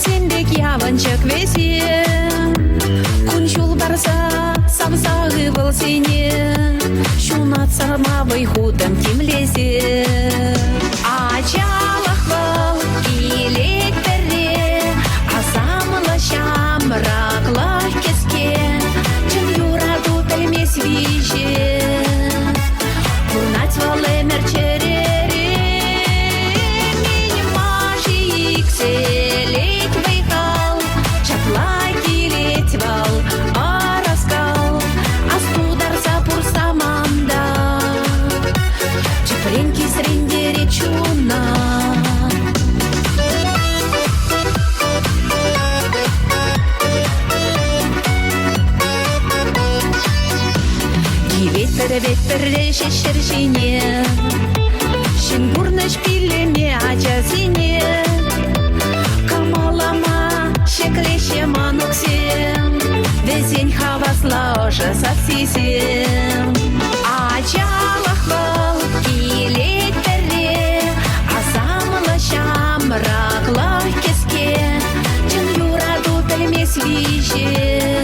сендек яванчык весе, күн барса самсағы был сене, шунат сармабый худым кимлесе. Ачалық был илек бере, асамлы шамрақлы кеске, чын юраду білмес виже, курнать валы мерчерере, минимажи икселек выхал, чаплай килет вал, араскал, астудар запур саманда, чапренки срендере чуна. Ветер шешер жине, шынгурныш пилеме ачасине, камалама шеклеше мануксем, везень хавасла уже сосисем. Ачалық был килек бере, асамлы шамрақлы кеске, чын юраду білмес виже,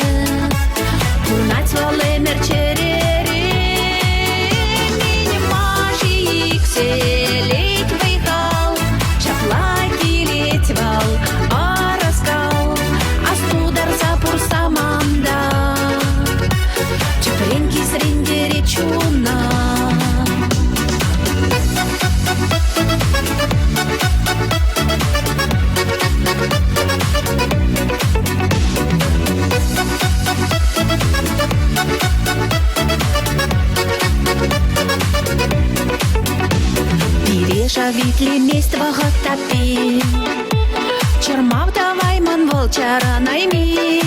курнать валы мерчере. Селек выхал, чаплай килет вал, араскал, астудар запур саманда, чапренки срендере чуна. Шавитле мействаға тапи, чырмақ даваймын волчара найми.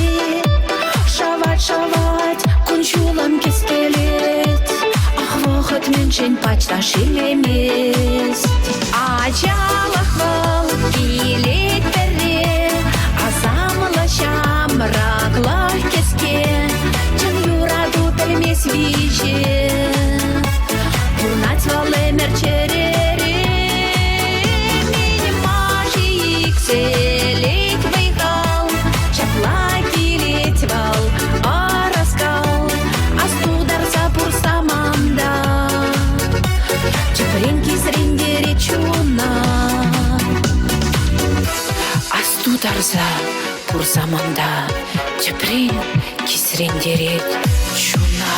Шавать, күн шулым кескелет, ах вақыт меншен пачта шелемес. Ачалық был килек бере, асамлы шамрақлы кеске, чын юраду білмес виже, курнать валы мерчере. Селек выхал, чаплай килет вал, араскал, астудар запур саманда, чапренки срендере чуна. Астудар запур саманда, чапренки срендере чуна.